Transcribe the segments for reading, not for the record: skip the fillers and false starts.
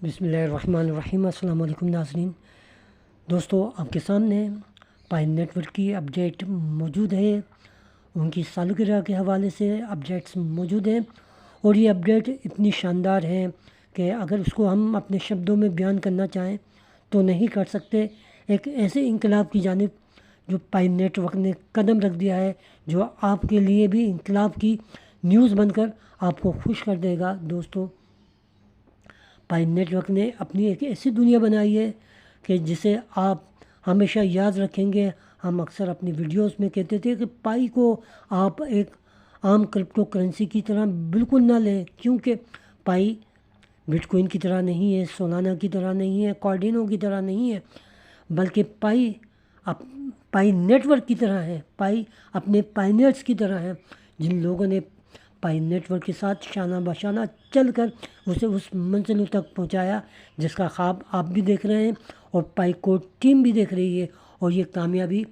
बिस्मिल्लाहिर्रहमानिर्रहीम। अस्सलाम वालेकुम नाज़रीन। दोस्तों, आपके सामने पाइन नेटवर्क की अपडेट मौजूद है। उनकी सालगिरह के हवाले से अपडेट्स मौजूद हैं और ये अपडेट इतनी शानदार है कि अगर उसको हम अपने शब्दों में बयान करना चाहें तो नहीं कर सकते। एक ऐसे इनकलाब की जानिब जो पाइन नेटवर्क ने कदम रख दिया है, जो आपके लिए भी इनकलाब की न्यूज़ बनकर आपको खुश कर देगा। दोस्तों, पाइन नेटवर्क ने अपनी एक ऐसी दुनिया बनाई है कि जिसे आप हमेशा याद रखेंगे। हम अक्सर अपनी वीडियोस में कहते थे कि पाई को आप एक आम क्रिप्टो करेंसी की तरह बिल्कुल ना लें, क्योंकि पाई बिटकॉइन की तरह नहीं है, सोलाना की तरह नहीं है, कार्डिनो की तरह नहीं है, बल्कि पाई अप पाई नेटवर्क की तरह है। पाई अपने पाइनियर्स की तरह है, जिन लोगों ने पाई नेटवर्क के साथ शाना बशाना चलकर उसे उस मंजिलों तक पहुंचाया जिसका ख्वाब आप भी देख रहे हैं और पाई को टीम भी देख रही है, और ये कामयाबी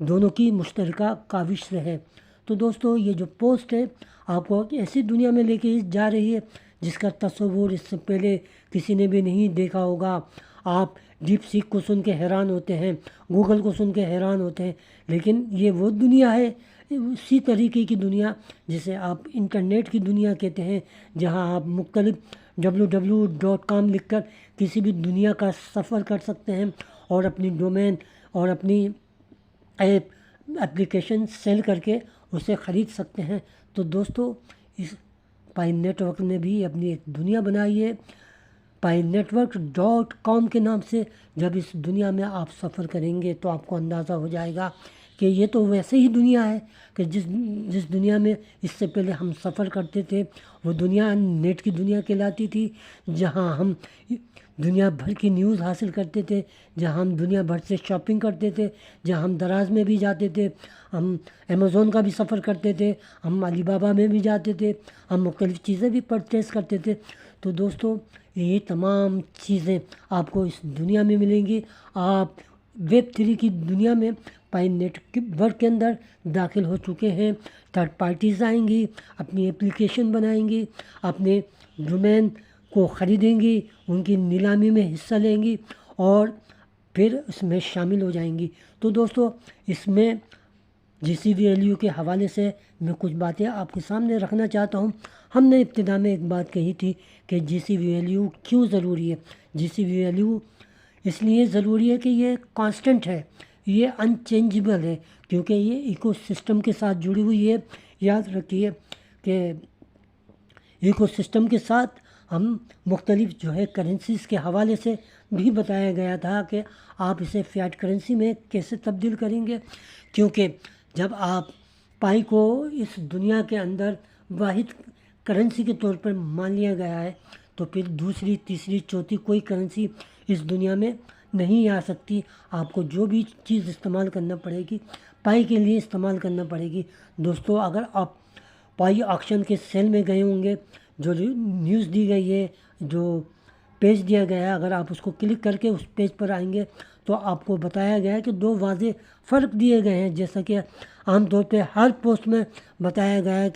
दोनों की मुश्तरका काविश है। तो दोस्तों, ये जो पोस्ट है आपको एक ऐसी दुनिया में लेके जा रही है जिसका तस्वुर इससे पहले किसी ने भी नहीं देखा होगा। आप डीप सीक को सुन के हैरान होते हैं, गूगल को सुन के हैरान होते हैं, लेकिन ये वो दुनिया है, उसी तरीके की दुनिया जिसे आप इंटरनेट की दुनिया कहते हैं, जहां आप मुख्तलिफ www.com लिखकर किसी भी दुनिया का सफ़र कर सकते हैं और अपनी डोमेन और अपनी ऐप एप्लीकेशन सेल करके उसे ख़रीद सकते हैं। तो दोस्तों, इस पाइन नेटवर्क ने भी अपनी एक दुनिया बनाई है। पाइनेटवर्क.com के नाम से जब इस दुनिया में आप सफ़र करेंगे तो आपको अंदाज़ा हो जाएगा कि ये तो वैसे ही दुनिया है कि जिस जिस दुनिया में इससे पहले हम सफ़र करते थे, वो दुनिया नेट की दुनिया कहलाती थी, जहां हम दुनिया भर की न्यूज़ हासिल करते थे, जहां हम दुनिया भर से शॉपिंग करते थे, जहां हम दराज में भी जाते थे, हम अमेज़ोन का भी सफ़र करते थे, हम अलीबाबा में भी जाते थे, हम मुख्तलिफ़ चीज़ें भी परचेज़ करते थे। तो दोस्तों, ये तमाम चीज़ें आपको इस दुनिया में मिलेंगी। आप वेब 3 की दुनिया में पाइन नेटवर्क के अंदर दाखिल हो चुके हैं। थर्ड पार्टीज़ आएंगी, अपनी एप्लीकेशन बनाएंगी, अपने डोमेन को ख़रीदेंगी, उनकी नीलामी में हिस्सा लेंगी और फिर इसमें शामिल हो जाएंगी। तो दोस्तों, इसमें जीसीवी वैल्यू के हवाले से मैं कुछ बातें आपके सामने रखना चाहता हूँ। हमने इब्तिदा में एक बात कही थी कि जीसीवी वैल्यू क्यों ज़रूरी है। जीसीवी वैल्यू इसलिए ज़रूरी है कि ये कांस्टेंट है, ये अनचेंजेबल है, क्योंकि ये इकोसिस्टम के साथ जुड़ी हुई है। याद रखिए कि इकोसिस्टम के साथ हम मुख्तलिफ जो है करेंसीज़ के हवाले से भी बताया गया था कि आप इसे फ़िएट करेंसी में कैसे तब्दील करेंगे, क्योंकि जब आप पाई को इस दुनिया के अंदर वाहिद करेंसी के तौर पर मान लिया गया है, तो फिर दूसरी, तीसरी, चौथी कोई करेंसी इस दुनिया में नहीं आ सकती। आपको जो भी चीज़ इस्तेमाल करना पड़ेगी, पाई के लिए इस्तेमाल करना पड़ेगी। दोस्तों, अगर आप पाई ऑक्शन के सेल में गए होंगे, जो न्यूज़ दी गई है, जो पेज दिया गया है, अगर आप उसको क्लिक करके उस पेज पर आएंगे तो आपको बताया गया है कि दो वाज़ेह फ़र्क दिए गए हैं। जैसा कि आमतौर पे हर पोस्ट में बताया गया है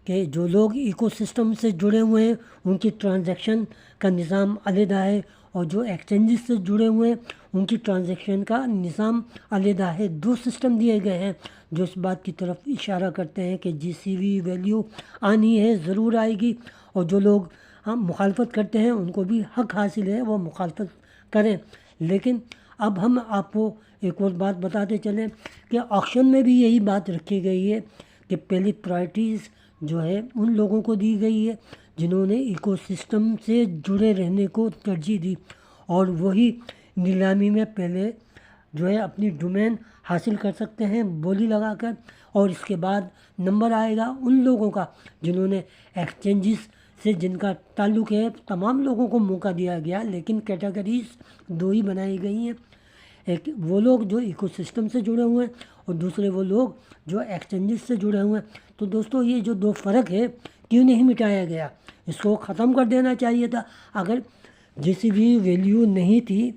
कि जो लोग इकोसिस्टम से जुड़े हुए हैं उनकी ट्रांजैक्शन का निज़ाम अलग है, और जो एक्सचेंजेस से जुड़े हुए हैं उनकी ट्रांजैक्शन का निज़ाम अलग है। दो सिस्टम दिए गए हैं जो इस बात की तरफ इशारा करते हैं कि जीसीवी वैल्यू आनी है, ज़रूर आएगी, और जो लोग हम मुखालफत करते हैं उनको भी हक हासिल है वो मुखालफत करें। लेकिन अब हम आपको एक और बात बताते चलें कि ऑक्शन में भी यही बात रखी गई है कि पहली प्रायोरिटीज़ जो है उन लोगों को दी गई है जिन्होंने इकोसिस्टम से जुड़े रहने को तरजीह दी, और वही नीलामी में पहले जो है अपनी डोमेन हासिल कर सकते हैं बोली लगाकर, और इसके बाद नंबर आएगा उन लोगों का जिन्होंने एक्सचेंजेस से जिनका ताल्लुक़ है। तमाम लोगों को मौका दिया गया, लेकिन कैटेगरीज दो ही बनाई गई हैं। एक वो लोग जो इकोसिस्टम से जुड़े हुए हैं और दूसरे वो लोग जो एक्सचेंजेस से जुड़े हुए हैं। तो दोस्तों, ये जो दो फ़र्क है क्यों नहीं मिटाया गया, इसको ख़त्म कर देना चाहिए था। अगर जीसीवी वैल्यू नहीं थी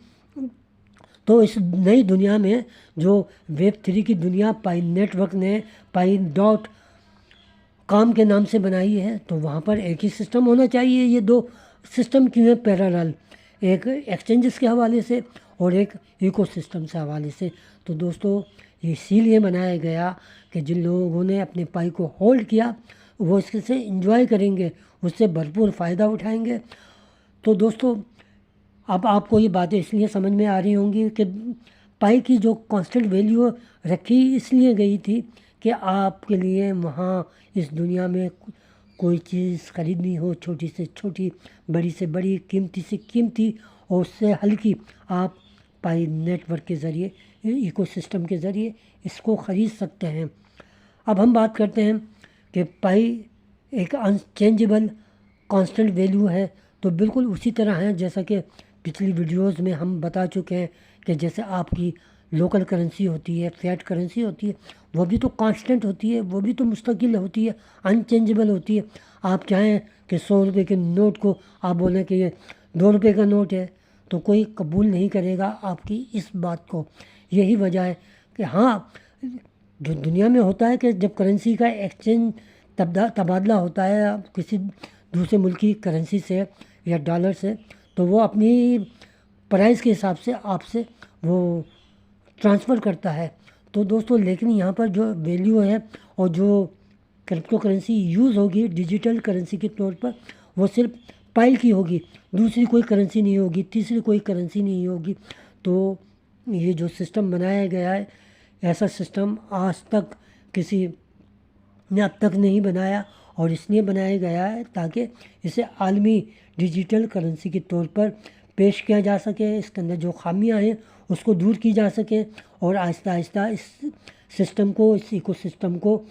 तो इस नई दुनिया में जो वेब 3 की दुनिया पाइन नेटवर्क ने पाइन.com के नाम से बनाई है, तो वहाँ पर एक ही सिस्टम होना चाहिए। ये दो सिस्टम क्यों है पैरेलल? एक एक्सचेंजेस के हवाले से और एक इकोसिस्टम से हवाले से। तो दोस्तों ये इसीलिए बनाया गया कि जिन लोगों ने अपने पाई को होल्ड किया वो इससे इंजॉय करेंगे, उससे भरपूर फ़ायदा उठाएंगे। तो दोस्तों अब आपको ये बातें इसलिए समझ में आ रही होंगी कि पाई की जो कांस्टेंट वैल्यू रखी इसलिए गई थी कि आपके लिए वहाँ इस दुनिया में कोई चीज़ ख़रीदनी हो, छोटी से छोटी, बड़ी से बड़ी, कीमती से कीमती और उससे हल्की, आप पाई नेटवर्क के ज़रिए, इकोसिस्टम के ज़रिए इसको ख़रीद सकते हैं। अब हम बात करते हैं कि पाई एक अनचेंजेबल कांस्टेंट वैल्यू है। तो बिल्कुल उसी तरह है जैसा कि पिछली वीडियोस में हम बता चुके हैं कि जैसे आपकी लोकल करेंसी होती है, फ़िएट करेंसी होती है, वो भी तो कांस्टेंट होती है, वो भी तो मुस्तकिल होती है, अनचेंजेबल होती है। आप चाहें कि 100 रुपये के नोट को आप बोलें कि ये 2 रुपये का नोट है तो कोई कबूल नहीं करेगा आपकी इस बात को। यही वजह है कि हाँ, जो दुनिया में होता है कि जब करेंसी का एक्सचेंज तबादला होता है किसी दूसरे मुल्क की करेंसी से या डॉलर से, तो वो अपनी प्राइस के हिसाब से आपसे वो ट्रांसफ़र करता है। तो दोस्तों लेकिन यहाँ पर जो वैल्यू है और जो क्रिप्टो करेंसी यूज़ होगी डिजिटल करेंसी के तौर पर, वो सिर्फ पाई की होगी, दूसरी कोई करेंसी नहीं होगी, तीसरी कोई करेंसी नहीं होगी। तो ये जो सिस्टम बनाया गया है, ऐसा सिस्टम आज तक किसी ने अब तक नहीं बनाया और इसलिए बनाया गया है ताकि इसे आलमी डिजिटल करेंसी के तौर पर पेश किया जा सके, इसके अंदर जो खामियां हैं उसको दूर की जा सके और आहिस्ता आहिस्ता इस सिस्टम को, इस इकोसिस्टम को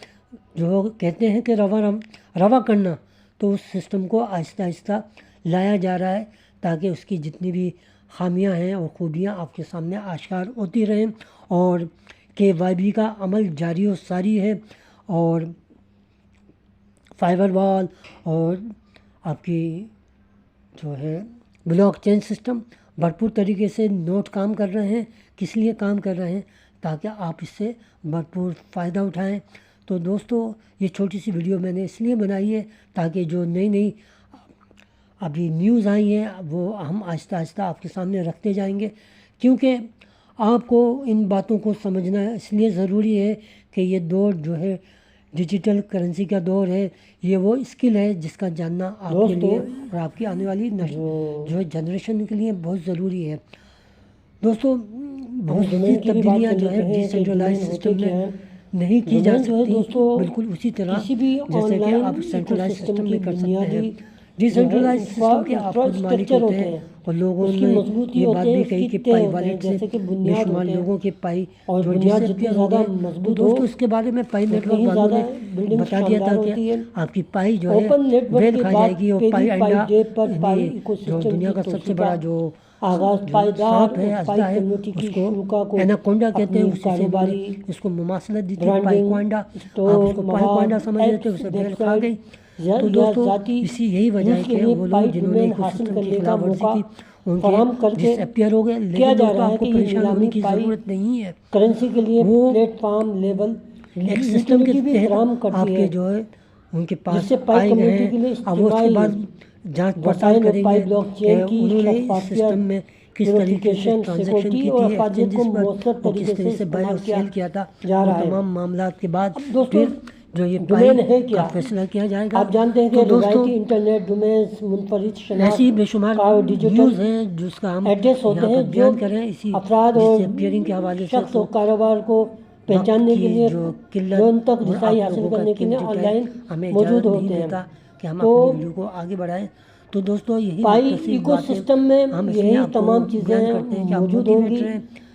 जो कहते हैं कि रवा करना, तो उस सिस्टम को आहिस्ता आहिस्ता लाया जा रहा है ताकि उसकी जितनी भी खामियां हैं और खूबियां आपके सामने आश्कार होती रहें। और KYB का अमल जारी और सारी है और फाइबरवॉल और आपकी जो है ब्लॉकचेन सिस्टम भरपूर तरीके से नोट काम कर रहे हैं। किस लिए काम कर रहे हैं? ताकि आप इससे भरपूर फ़ायदा उठाएं। तो दोस्तों ये छोटी सी वीडियो मैंने इसलिए बनाई है ताकि जो नई नई अभी न्यूज़ आई हैं वो हम आहिस्ता आहिस्ता आपके सामने रखते जाएंगे, क्योंकि आपको इन बातों को समझना इसलिए ज़रूरी है कि ये दौर जो है डिजिटल करेंसी का दौर है, ये वो स्किल है जिसका जानना आपके लिए और आपकी आने वाली जो है जनरेशन के लिए बहुत ज़रूरी है। दोस्तों बहुत सी तब्दीलियाँ जो है डिसेंट्रलाइज सिस्टम में नहीं की जा सकती, बिल्कुल उसी तरह जैसे कि आप सेंट्रलाइज सिस्टम में कर सकते हैं। डिसेंट्रलाइज सिस्टम के आप खुद मालिक होते हैं और लोगों ने ये बात भी कही कि पाई वॉलेट से बेशुमार लोगों के पाई डिसअपीयर हो गए। तो दोस्तों इसके बारे में पाई नेटवर्क वालों ने बता दिया था कि आपकी पाई जो है वेल खा जाएगी और पाई अंडा जो दुनिया का सबसे बड़ा जो सांप है, अजदा है, उसको एनाकोंडा कहते हैं, उससे बारी इसको मुमासलत दी थी पाई को अंडा, आप उसको पाई को अंडा समझ रहे थे, उसे वेल खा गई। तो दोस्तों इसी यही वजह है कि वो लोग जिन्होंने इकोसिस्टम की खिलाफ वर्जी की उनके डिसअपीयर हो गए। लेकिन दोस्तों आपको परेशान होने की ज़रूरत नहीं है, करेंसी के लिए वो प्लेटफॉर्म लेवल एक सिस्टम के तहत आपके जो है उनके पास आए गए हैं। अब वो उसके बाद जांच पड़ताल करेंगे कि उन्होंने इस सिस्टम में किस तरीके से ट्रांजैक्शन की थी एक्सचेंजेस पर और किस तरह से बाय और सेल किया था। तमाम मामला के बाद फिर जो ये डोमेन है क्या फैसला किया जाएगा। आप जानते हैं कि दोस्तों इंटरनेट डोमेन्स मुनफरिद शनाख्त ऐसी बेशुमार न्यूज़ हैं जिसका हम एड्रेस होते हैं बयान करें इसी अफराद और के हवाले से शख्स और कारोबार को पहचानने के लिए लोन तक रसाई हासिल करने के लिए ऑनलाइन मौजूद होते हैं कि हम अपनी वीडियो को आगे बढ़ाएं। तो दोस्तों यही पाई इकोसिस्टम में यही तमाम चीज़ें मौजूद होंगी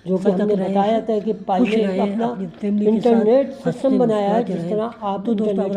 जो कि हमने बताया था कि पाई ने अपना इंटरनेट सिस्टम बनाया है जिस तरह आप